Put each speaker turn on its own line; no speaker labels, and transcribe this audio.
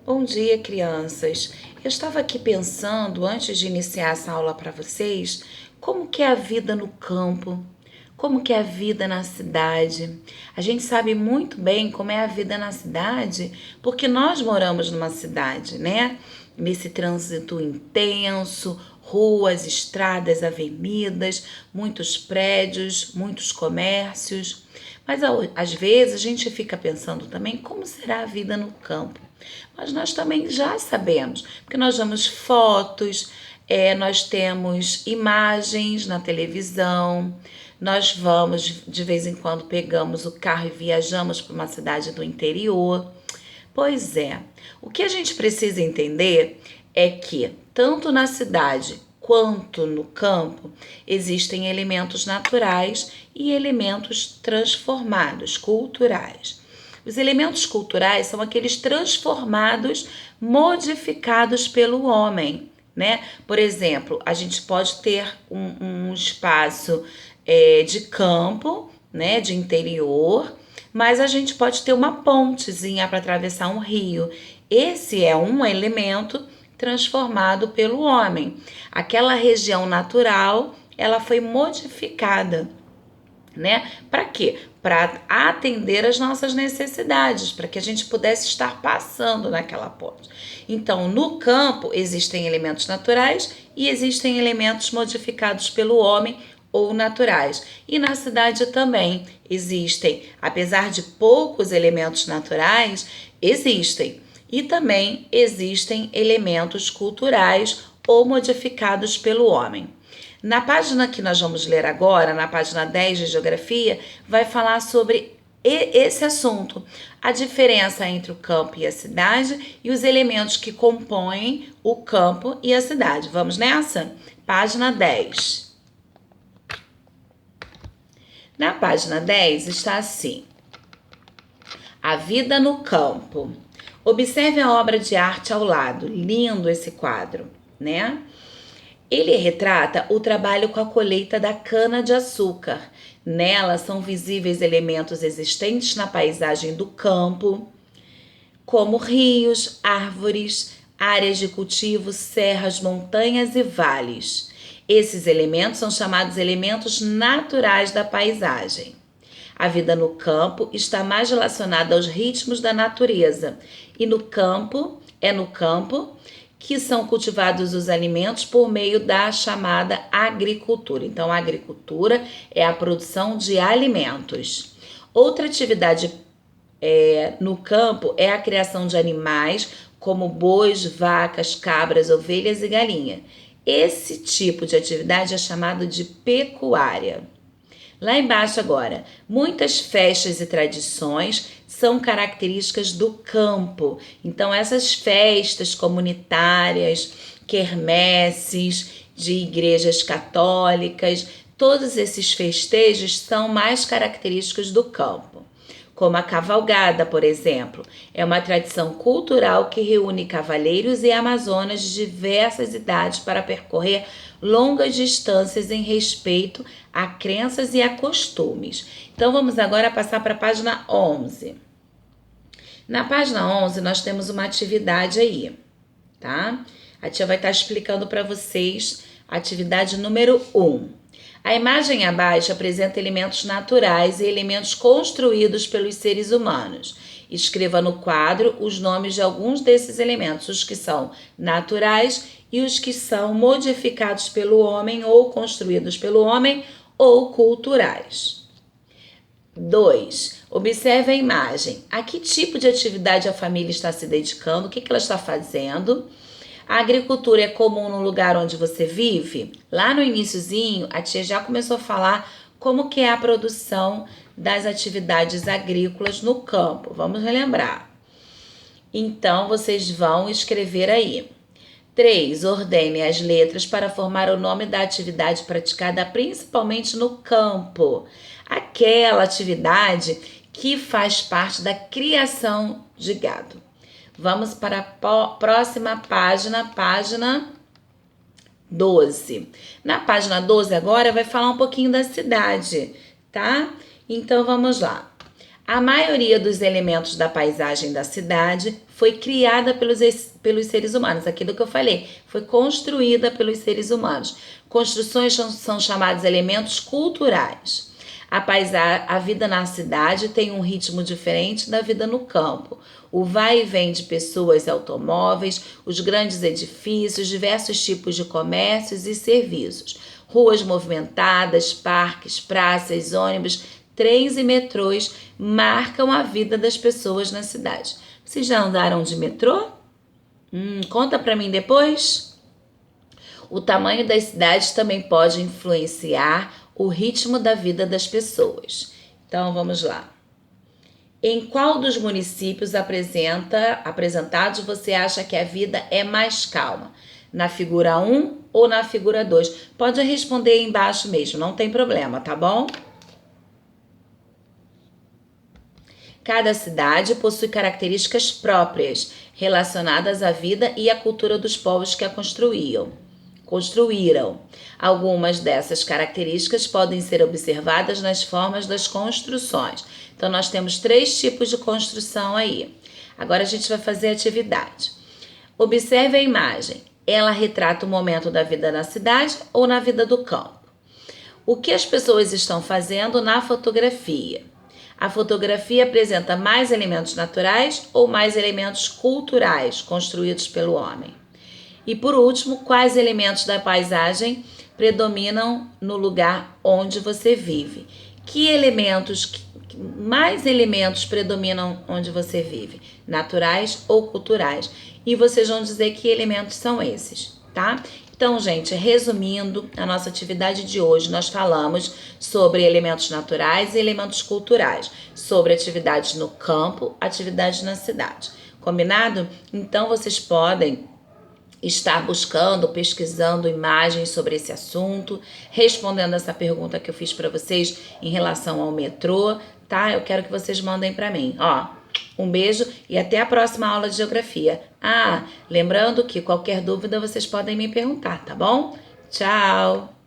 Bom dia, crianças. Eu estava aqui pensando, antes de iniciar essa aula para vocês, como que é a vida no campo, como que é a vida na cidade. A gente sabe muito bem como é a vida na cidade, porque nós moramos numa cidade, né? Nesse trânsito intenso, ruas, estradas, avenidas, muitos prédios, muitos comércios. Mas às vezes a gente fica pensando também como será a vida no campo. Mas nós também já sabemos, porque nós vemos fotos, nós temos imagens na televisão, nós vamos, de vez em quando, pegamos o carro e viajamos para uma cidade do interior. Pois é, o que a gente precisa entender é que, tanto na cidade quanto no campo, existem elementos naturais e elementos transformados, culturais. Os elementos culturais são aqueles transformados, modificados pelo homem, né? Por exemplo, a gente pode ter um espaço de campo, né, de interior, mas a gente pode ter uma pontezinha para atravessar um rio. Esse é um elemento transformado pelo homem. Aquela região natural, ela foi modificada, né? Para quê? Para atender as nossas necessidades, para que a gente pudesse estar passando naquela ponte. Então, no campo existem elementos naturais e existem elementos modificados pelo homem ou naturais. E na cidade também existem, apesar de poucos elementos naturais, existem. E também existem elementos culturais ou modificados pelo homem. Na página que nós vamos ler agora, na página 10 de Geografia, vai falar sobre esse assunto, a diferença entre o campo e a cidade e os elementos que compõem o campo e a cidade. Vamos nessa? Página 10. Na página 10 está assim: A vida no campo. Observe a obra de arte ao lado, lindo esse quadro, né? Ele retrata o trabalho com a colheita da cana-de-açúcar. Nela são visíveis elementos existentes na paisagem do campo, como rios, árvores, áreas de cultivo, serras, montanhas e vales. Esses elementos são chamados elementos naturais da paisagem. A vida no campo está mais relacionada aos ritmos da natureza, e no campo que são cultivados os alimentos por meio da chamada agricultura. Então, a agricultura é a produção de alimentos. Outra atividade no campo é a criação de animais, como bois, vacas, cabras, ovelhas e galinha. Esse tipo de atividade é chamado de pecuária. Lá embaixo agora, muitas festas e tradições são características do campo. Então, essas festas comunitárias, quermesses de igrejas católicas, todos esses festejos são mais característicos do campo. Como a cavalgada, por exemplo, é uma tradição cultural que reúne cavaleiros e amazonas de diversas idades para percorrer longas distâncias em respeito a crenças e a costumes. Então vamos agora passar para a página 11. Na página 11 nós temos uma atividade aí, tá? A tia vai estar explicando para vocês a atividade número 1. A imagem abaixo apresenta elementos naturais e elementos construídos pelos seres humanos. Escreva no quadro os nomes de alguns desses elementos, os que são naturais e os que são modificados pelo homem ou construídos pelo homem ou culturais. 2. Observe a imagem. A que tipo de atividade a família está se dedicando? O que ela está fazendo? A agricultura é comum no lugar onde você vive? Lá no iniciozinho, a tia já começou a falar como que é a produção das atividades agrícolas no campo. Vamos relembrar. Então, vocês vão escrever aí. 3. Ordene as letras para formar o nome da atividade praticada principalmente no campo. Aquela atividade que faz parte da criação de gado. Vamos para a próxima página, página 12. Na página 12 agora vai falar um pouquinho da cidade, tá? Então vamos lá. A maioria dos elementos da paisagem da cidade foi criada pelos seres humanos. Aquilo que eu falei, foi construída pelos seres humanos. Construções são chamadas elementos culturais. A vida na cidade tem um ritmo diferente da vida no campo. O vai e vem de pessoas e automóveis, os grandes edifícios, diversos tipos de comércios e serviços, ruas movimentadas, parques, praças, ônibus, trens e metrôs marcam a vida das pessoas na cidade. Vocês já andaram de metrô? Conta pra mim depois. O tamanho das cidades também pode influenciar o ritmo da vida das pessoas. Então, vamos lá. Em qual dos municípios apresentados você acha que a vida é mais calma? Na figura 1 ou na figura 2? Pode responder aí embaixo mesmo, não tem problema, tá bom? Cada cidade possui características próprias relacionadas à vida e à cultura dos povos que a construíram. Algumas dessas características podem ser observadas nas formas das construções. Então, nós temos 3 tipos de construção aí. Agora, a gente vai fazer a atividade. Observe a imagem. Ela retrata o momento da vida na cidade ou na vida do campo. O que as pessoas estão fazendo na fotografia? A fotografia apresenta mais elementos naturais ou mais elementos culturais construídos pelo homem? E por último, quais elementos da paisagem predominam no lugar onde você vive? Mais elementos predominam onde você vive? Naturais ou culturais? E vocês vão dizer que elementos são esses, tá? Então, gente, resumindo a nossa atividade de hoje, nós falamos sobre elementos naturais e elementos culturais, sobre atividades no campo, atividades na cidade. Combinado? Então, vocês podem estar buscando, pesquisando imagens sobre esse assunto, respondendo essa pergunta que eu fiz para vocês em relação ao metrô, tá? Eu quero que vocês mandem para mim, ó. Um beijo e até a próxima aula de geografia. Lembrando que qualquer dúvida vocês podem me perguntar, tá bom? Tchau!